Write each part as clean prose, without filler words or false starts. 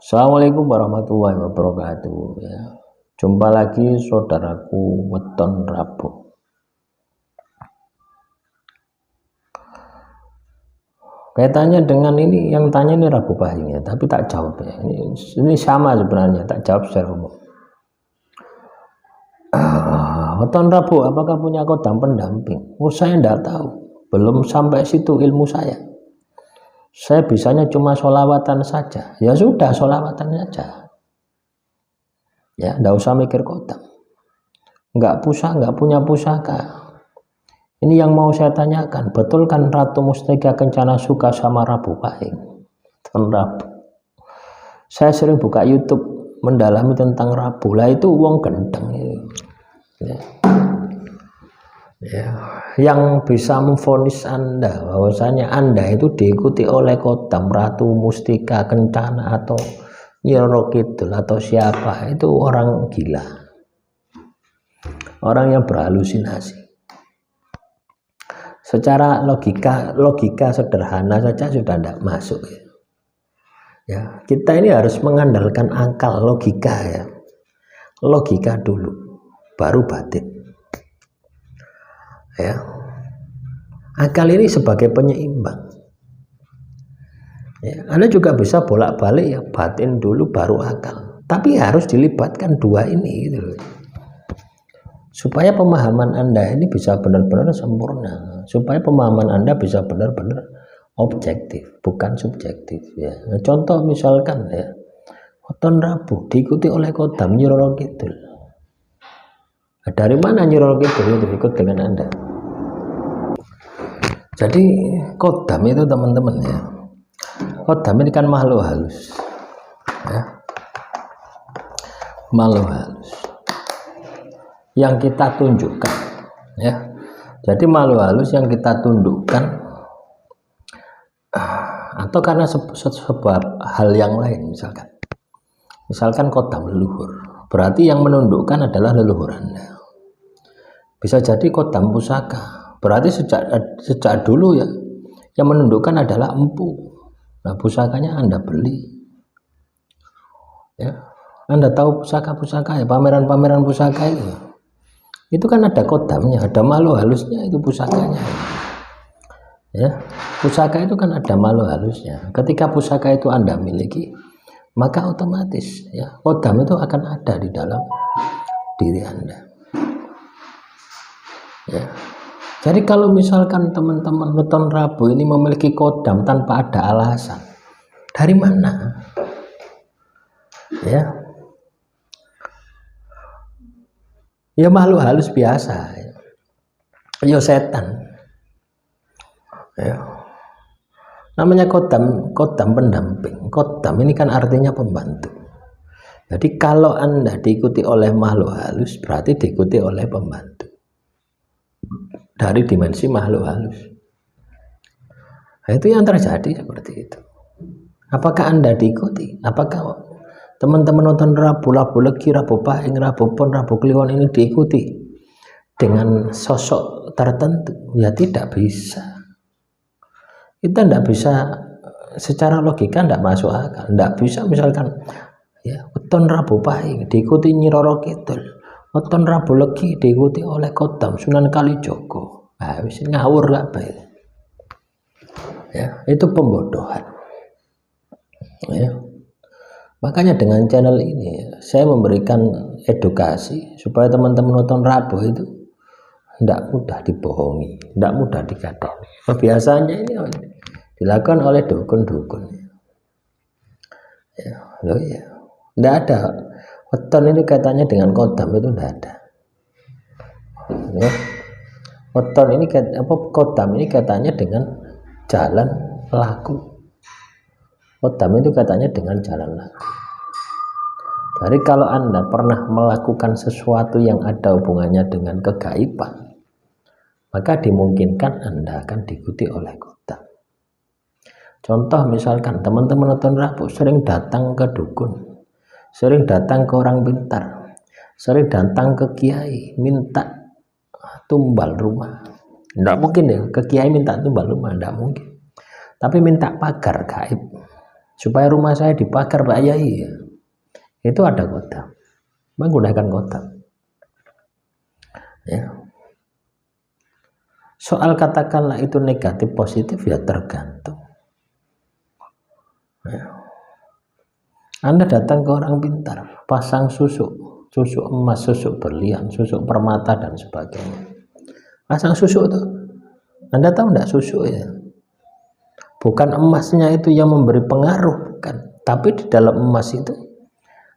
Assalamualaikum warahmatullahi wabarakatuh ya. Jumpa lagi saudaraku weton Rabu. Kaitannya dengan ini, yang tanya ini Rabu Pahing ya, tapi tak jawab ya. Ini sama sebenarnya, tak jawab secara umum. Weton Rabu, apakah punya kodam pendamping? Oh, saya tidak tahu, belum sampai situ ilmu saya. Saya bisanya cuma sholawatan saja. Ya sudah, sholawatan saja. Ya, tidak usah mikir kodam. Nggak punya pusaka. Ini yang mau saya tanyakan, betul kan Ratu Mustika Kencana suka sama Rabu Pahing? Rabu. Saya sering buka YouTube mendalami tentang Rabu. Lah itu wong gendeng ya. Ya, yang bisa memvonis Anda bahwasanya Anda itu diikuti oleh kodam Ratu Mustika Kencana atau Nyiro Kidul atau siapa, itu orang gila, orang yang berhalusinasi. Secara logika sederhana saja sudah tidak masuk ya. Kita ini harus mengandalkan akal, logika ya, logika dulu baru batin ya. Akal ini sebagai penyeimbang ya. Anda juga bisa bolak-balik ya, batin dulu baru akal, tapi harus dilibatkan dua ini gitu loh, supaya pemahaman Anda ini bisa benar-benar sempurna, supaya pemahaman Anda bisa benar-benar objektif, bukan subjektif ya. Nah, contoh misalkan ya, weton Rabu diikuti oleh kodam Nyiro Kidul. Nah, dari mana Nyiro Kidul itu ikut dengan Anda? Jadi kodam itu teman-teman ya, kodam ini kan makhluk halus ya, makhluk halus yang kita tunjukkan ya. Jadi makhluk halus yang kita tundukkan atau karena sebuah hal yang lain, misalkan kodam leluhur, berarti yang menundukkan adalah leluhur Anda. Bisa jadi kodam pusaka, berarti sejak dulu ya yang menundukkan adalah empu. Nah, pusakanya Anda beli ya. Anda tahu pusaka-pusaka ya, pameran-pameran pusaka itu kan ada kodamnya, ada makhluk halusnya, itu pusakanya ya. Pusaka itu kan ada makhluk halusnya. Ketika pusaka itu Anda miliki, maka otomatis ya kodam itu akan ada di dalam diri Anda ya. Jadi kalau misalkan teman-teman weton Rabu ini memiliki kodam tanpa ada alasan, dari mana ya? Ya makhluk halus biasa ya, setan ya. Namanya kodam pendamping. Kodam ini kan artinya pembantu. Jadi kalau Anda diikuti oleh makhluk halus, berarti diikuti oleh pembantu dari dimensi makhluk halus. Nah, itu yang terjadi seperti itu. Apakah Anda diikuti? Apakah teman-teman nonton Rabu Legi, Rabu Pahing, Rabu Pon, Rabu Kliwon ini diikuti dengan sosok tertentu? Ya tidak bisa. Kita tidak bisa, secara logika tidak masuk akal. Tidak bisa misalkan ya, weton Rabu Pahing diikuti Nyiro Kidul, weton Rabu Legi diikuti oleh kodam Sunan Kalijogo. Nah, wis ngawur kabeh ya, itu pembodohan ya. Makanya dengan channel ini saya memberikan edukasi supaya teman-teman nonton Rabu itu tidak mudah dibohongi, tidak mudah dikadali. Biasanya ini dilakukan oleh dukun-dukun ya, loh ya, tidak ada weton ini katanya dengan kodam, itu tidak ada ya. Weton ini kodam ini katanya dengan jalan laku, kodam itu katanya dengan jalan laku. Jadi kalau Anda pernah melakukan sesuatu yang ada hubungannya dengan kegaiban, maka dimungkinkan Anda akan diikuti oleh kodam. Contoh misalkan teman-teman nonton Rabu sering datang ke dukun, sering datang ke orang pintar, sering datang ke kiai minta tumbal rumah. Tidak mungkin ya ke kiai minta tumbal rumah, tidak mungkin. Tapi minta pagar gaib supaya rumah saya dipagar Pak Yai, ya. Itu ada kodam, menggunakan kodam. Ya. Soal katakanlah itu negatif positif ya tergantung. Ya. Anda datang ke orang pintar, pasang susuk emas, susuk berlian, susuk permata dan sebagainya. Pasang susuk itu, Anda tahu enggak susuk ya? Bukan emasnya itu yang memberi pengaruh, bukan. Tapi di dalam emas itu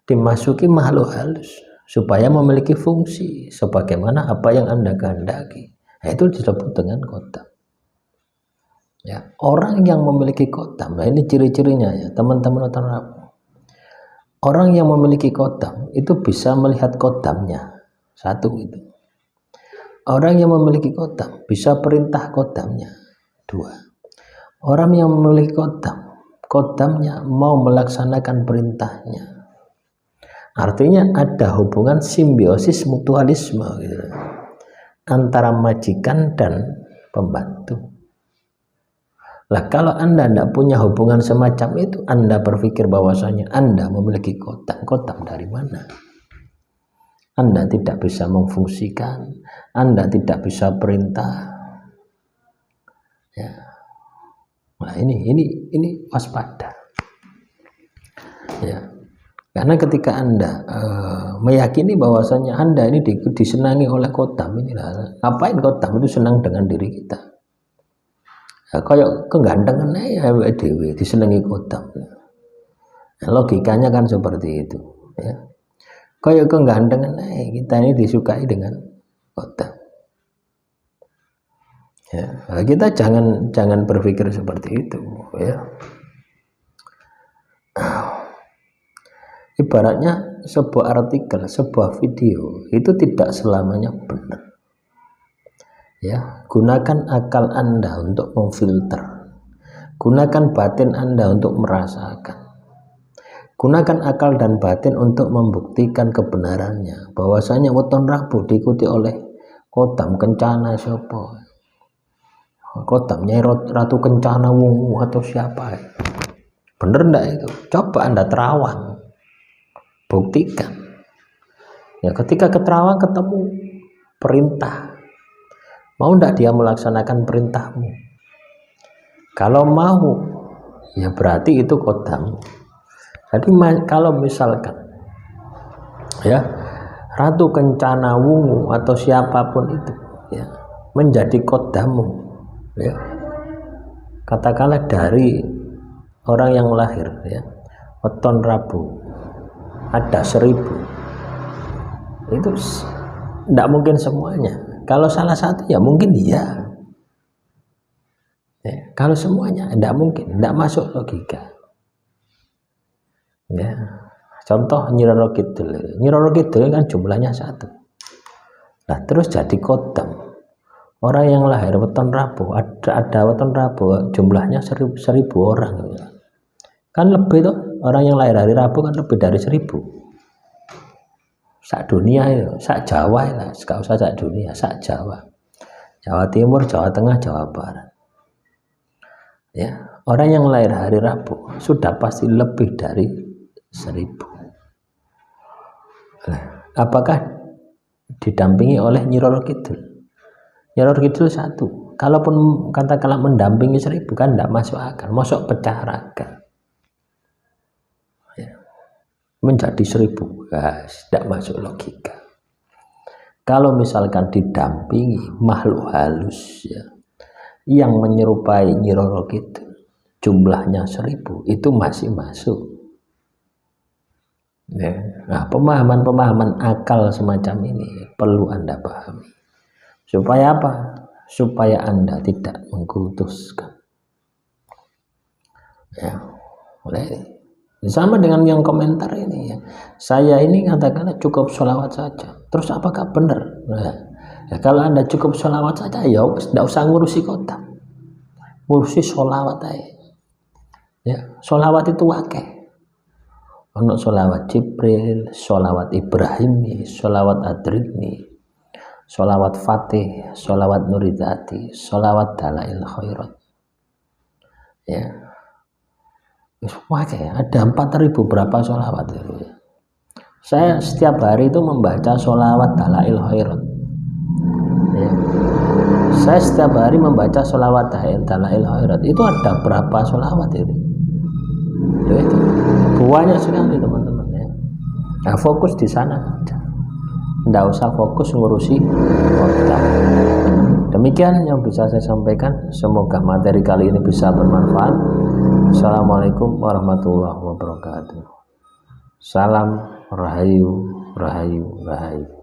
dimasuki makhluk halus supaya memiliki fungsi sebagaimana apa yang Anda kehendaki. Nah, itu disebut dengan kodam. Ya, orang yang memiliki kodam, nah ini ciri-cirinya ya, teman-teman nonton Rabu. Orang yang memiliki kodam itu bisa melihat kodamnya. Satu itu. Orang yang memiliki kodam bisa perintah kodamnya. Dua. Orang yang memiliki kodam, kodamnya mau melaksanakan perintahnya. Artinya ada hubungan simbiosis mutualisme gitu, antara majikan dan pembantu. Lah kalau Anda tidak punya hubungan semacam itu, Anda berpikir bahwasanya Anda memiliki kodam. Kodam dari mana? Anda tidak bisa memfungsikan, Anda tidak bisa perintah. Ya. Nah ini waspada. Ya. Karena ketika Anda meyakini bahwasanya Anda ini disenangi oleh kodam, inilah ngapain kodam itu senang dengan diri kita. Ya, kayak kegantengan ya dewe disenangi kodam. Nah, logikanya kan seperti itu. Ya. Kayak kegantengan kita ini disukai dengan kodam. Ya, nah, kita jangan berpikir seperti itu. Ya. Ibaratnya sebuah artikel, sebuah video itu tidak selamanya benar. Ya, gunakan akal Anda untuk memfilter. Gunakan batin Anda untuk merasakan. Gunakan akal dan batin untuk membuktikan kebenarannya. Bahwasanya weton Rabu diikuti oleh kodam kencana siapa? Kodamnya Ratu Kencana Wungu atau siapa? Bener enggak itu? Coba Anda terawang. Buktikan. Ya, ketika ke terawang ketemu perintah. Mau enggak dia melaksanakan perintahmu? Kalau mau, ya berarti itu kodam. Jadi kalau misalkan ya Ratu Kencana Wungu atau siapapun itu ya menjadi kodammu, ya katakanlah dari orang yang lahir ya weton Rabu ada 1000, itu tidak mungkin semuanya. Kalau salah satu ya mungkin iya. Ya, kalau semuanya tidak mungkin, tidak masuk logika. Ya, contoh Nyi Roro Kidul kan jumlahnya 1. Nah terus jadi kodam. Orang yang lahir weton Rabu ada weton Rabu jumlahnya 1000 orang. Kan lebih tuh, orang yang lahir hari Rabu kan lebih dari 1000. Sak dunia itu, sak Jawa lah, gak usah sak dunia, sak Jawa. Jawa Timur, Jawa Tengah, Jawa Barat. Ya, orang yang lahir hari Rabu sudah pasti lebih dari 1000. Nah, apakah didampingi oleh Nyi Roro Kidul? Nyi Roro Kidul 1. Kalaupun katakanlah mendampingi 1000 kan tidak masuk akal, masuk pecah raga. Ya. Menjadi 1000, tidak masuk logika. Kalau misalkan didampingi makhluk halus ya, yang menyerupai Nyi Roro Kidul, jumlahnya 1000, itu masih masuk. Ya. Nah, pemahaman akal semacam ini perlu Anda pahami. Supaya apa? Supaya Anda tidak mengkultuskan. Ya, sama dengan yang komentar ini ya. Saya ini katakanlah cukup sholawat saja. Terus apakah benar? Nah, ya kalau Anda cukup sholawat saja, ya tidak usah ngurusi kota. Ngurusi sholawat aja. Ya, sholawat itu wakil. Untuk sholawat Jibril, sholawat Ibrahimi, sholawat Adrini, sholawat Fatih, sholawat Nuridati, sholawat Dalail Khairat. Ya, Ada 4.000 berapa sholawat itu. Saya setiap hari itu membaca sholawat Dalail Khairat ya. Saya setiap hari membaca sholawat Dalail Khairat itu ada berapa sholawat itu ya, itu banyak sekali teman-teman ya. Nah, fokus di sana aja, nggak usah fokus ngurusi kota. Demikian yang bisa saya sampaikan, semoga materi kali ini bisa bermanfaat. Assalamualaikum warahmatullahi wabarakatuh. Salam Rahayu, Rahayu, Rahayu.